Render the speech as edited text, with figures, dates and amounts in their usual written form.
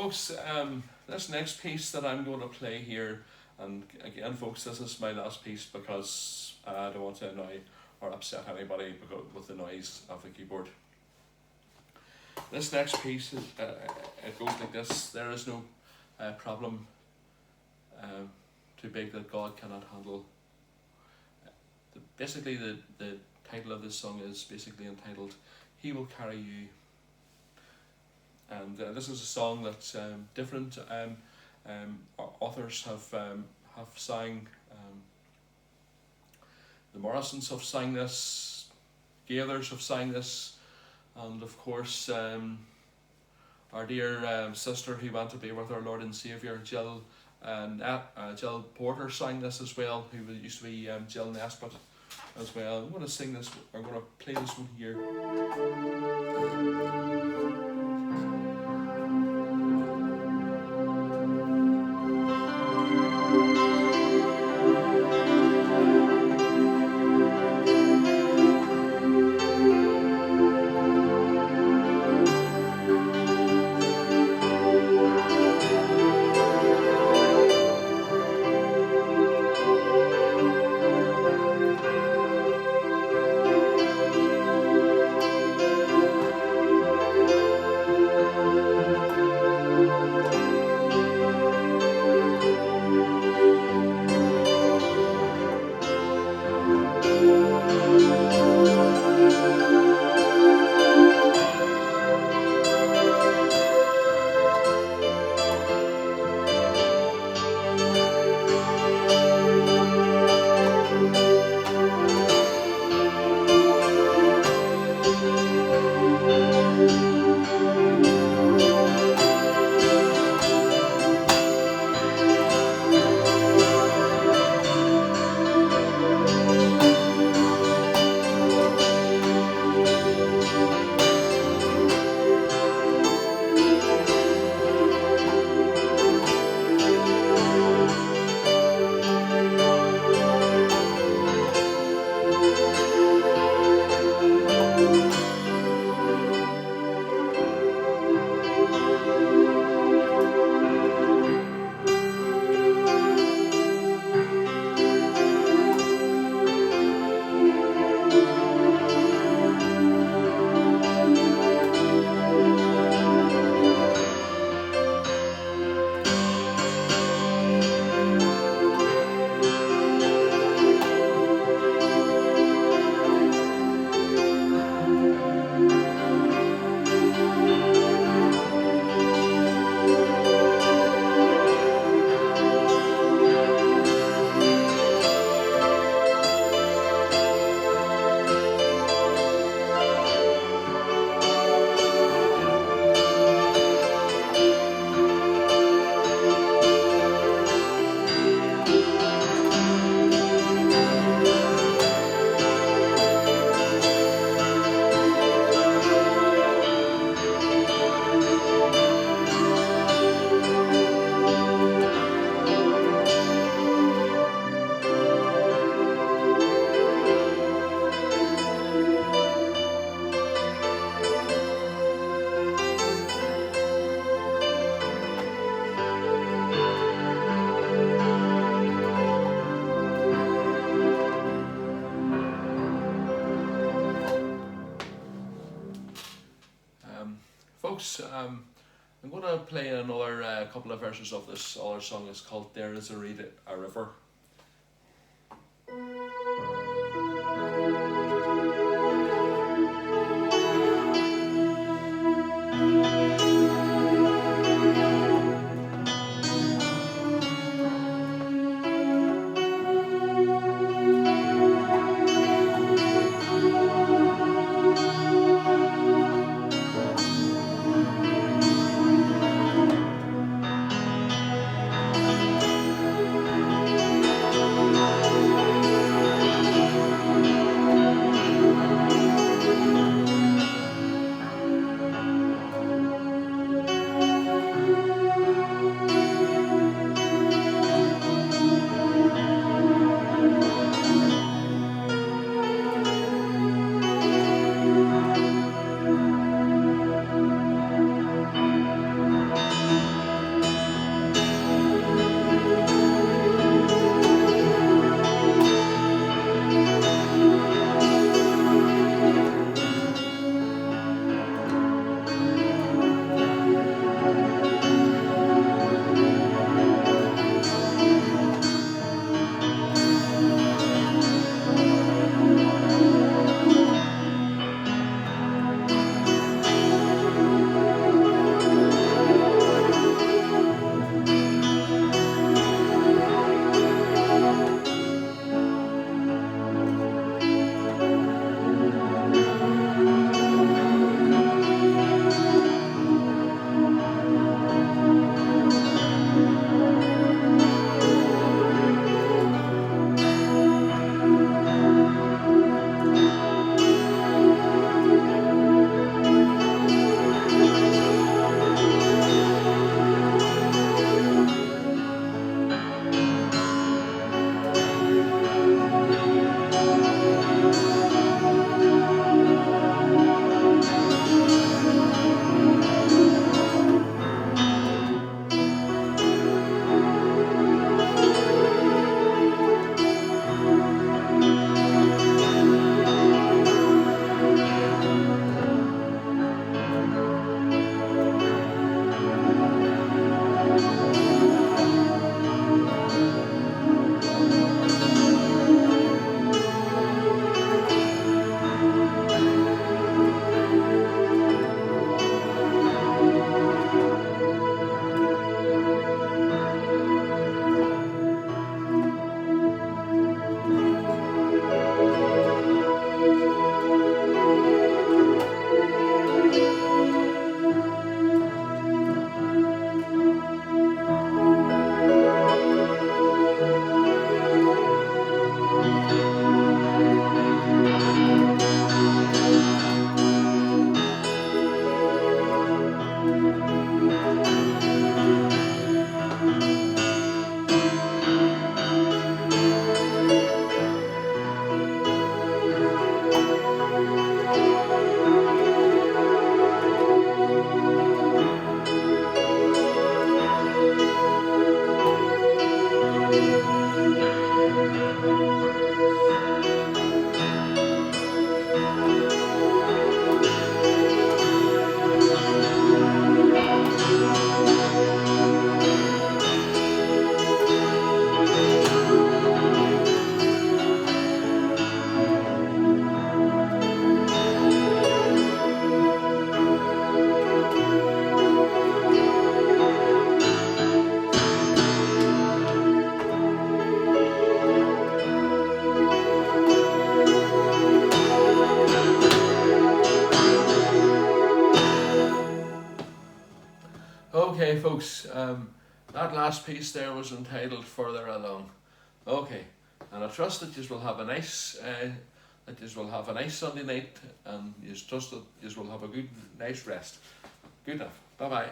Folks, this next piece that I'm going to play here, and again, folks, this is my last piece because I don't want to annoy or upset anybody with the noise of the keyboard. This next piece, it goes like this: there is no problem too big that God cannot handle. Basically, the title of this song is basically entitled, He Will Carry You. And this is a song that's different authors have sang. The Morrisons have sang this, Gaithers have sang this, and of course our dear sister who went to be with our Lord and Saviour, Jill Porter, sang this as well, who used to be Jill Nesbitt as well. I'm going to sing this, I'm going to play this one here. Folks, I'm going to play another couple of verses of this other song. It's called There Is a River. Okay, folks, that last piece there was entitled Further Along. Okay, and I trust that you will have a nice Sunday night, and you trust that you will have a good, nice rest. Good enough. Bye bye.